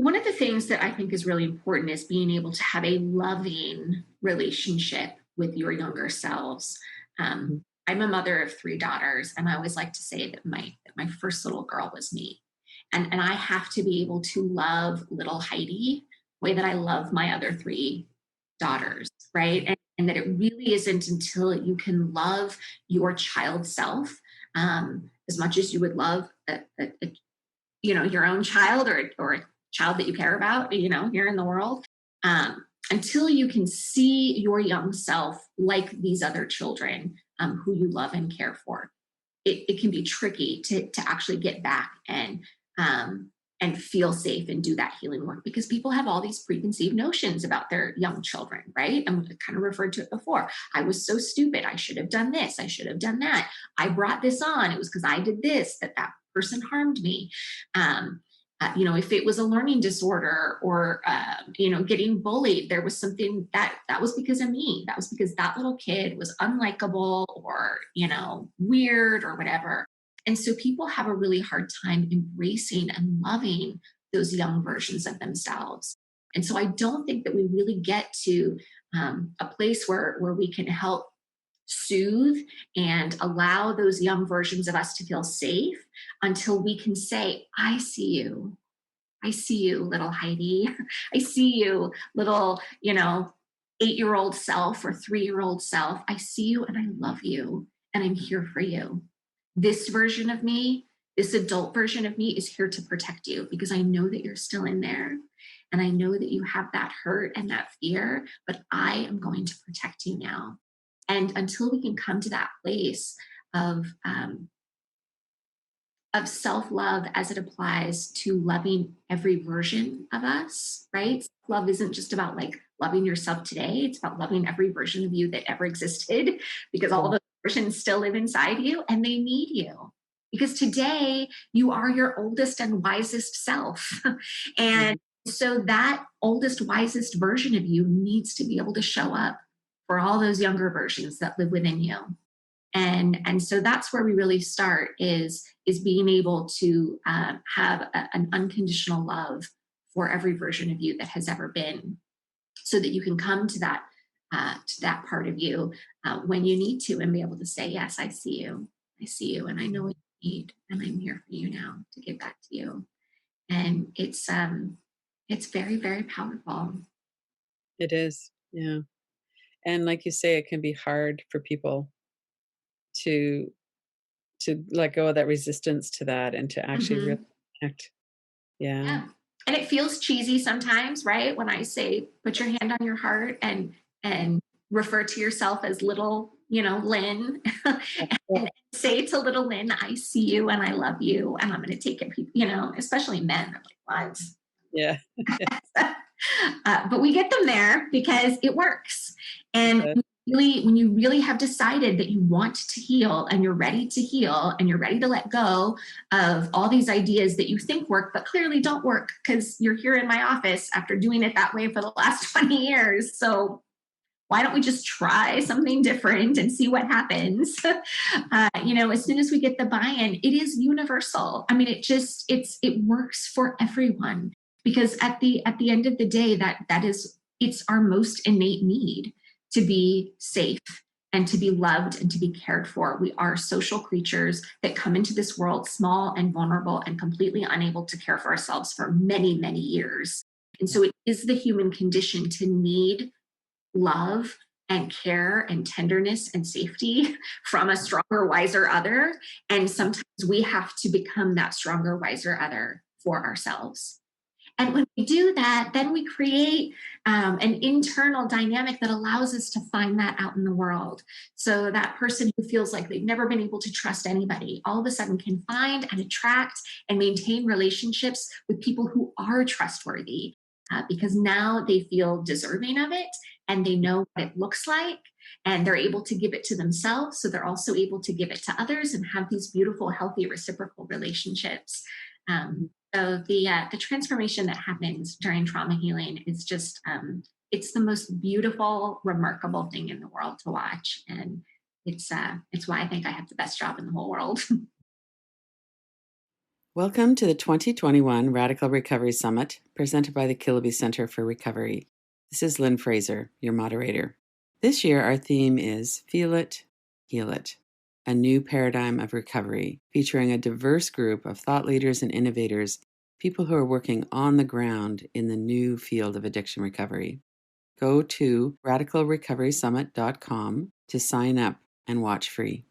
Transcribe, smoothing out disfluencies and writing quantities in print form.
One of the things that I think is really important is being able to have a loving relationship with your younger selves. Mhm. I'm a mother of three daughters, and I always like to say that my first little girl was me, and I have to be able to love little Heidi the way that I love my other three daughters, right? And that it really isn't until you can love your child self as much as you would love your own child or a child that you care about, here in the world. Until you can see your young self like these other children who you love and care for, it can be tricky to actually get back and feel safe and do that healing work because people have all these preconceived notions about their young children, right? And I kind of referred to it before. I was so stupid. I should have done this. I should have done that. I brought this on. It was because I did this that person harmed me. If it was a learning disorder or getting bullied, there was something that was because of me. That was because that little kid was unlikable or weird or whatever. And so people have a really hard time embracing and loving those young versions of themselves. And so I don't think that we really get to a place where we can help soothe and allow those young versions of us to feel safe until we can say, I see you. I see you, little Heidi. I see you, little, 8-year-old self or 3-year-old self. I see you and I love you and I'm here for you. This version of me, this adult version of me is here to protect you because I know that you're still in there. And I know that you have that hurt and that fear, but I am going to protect you now. And until we can come to that place of of self-love as it applies to loving every version of us, right? Love isn't just about like loving yourself today. It's about loving every version of you that ever existed because all Yeah. those versions still live inside you and they need you. Because today you are your oldest and wisest self. And Mhm. so that oldest, wisest version of you needs to be able to show up for all those younger versions that live within you. And so that's where we really start is being able to have an unconditional love for every version of you that has ever been, so that you can come to that part of you when you need to and be able to say, yes, I see you, and I know what you need, and I'm here for you now to give that to you. And it's very, very powerful. It is, yeah, and like you say, it can be hard for people to let go of that resistance to that and to actually really Hmm. connect. Yeah. Yeah. And it feels cheesy sometimes, right? When I say put your hand on your heart and refer to yourself as little, Lynn and say to little Lynn, I see you and I love you and I'm going to take it, especially men are like, what? Yeah. But we get them there because it works. And Yeah. really, when you really have decided that you want to heal and you're ready to heal and you're ready to let go of all these ideas that you think work, but clearly don't work because you're here in my office after doing it that way for the last 20 years. So why don't we just try something different and see what happens? As soon as we get the buy-in, it is universal. I mean, it works for everyone because at the end of the day, it's our most innate need to be safe and to be loved and to be cared for. We are social creatures that come into this world small and vulnerable and completely unable to care for ourselves for many, many years. And so it is the human condition to need love and care and tenderness and safety from a stronger, wiser other. And sometimes we have to become that stronger, wiser other for ourselves. And when we do that, then we create an internal dynamic that allows us to find that out in the world. So that person who feels like they've never been able to trust anybody all of a sudden can find and attract and maintain relationships with people who are trustworthy because now they feel deserving of it and they know what it looks like and they're able to give it to themselves. So they're also able to give it to others and have these beautiful, healthy, reciprocal relationships. Mhm. So the transformation that happens during trauma healing is just it's the most beautiful, remarkable thing in the world to watch, and it's why I think I have the best job in the whole world. Welcome to the 2021 Radical Recovery Summit, presented by the Kilby Center for Recovery. This is Lynn Fraser, your moderator. This year, our theme is Feel It, Heal It, a new paradigm of recovery, featuring a diverse group of thought leaders and innovators, people who are working on the ground in the new field of addiction recovery. Go to radicalrecoverysummit.com to sign up and watch free.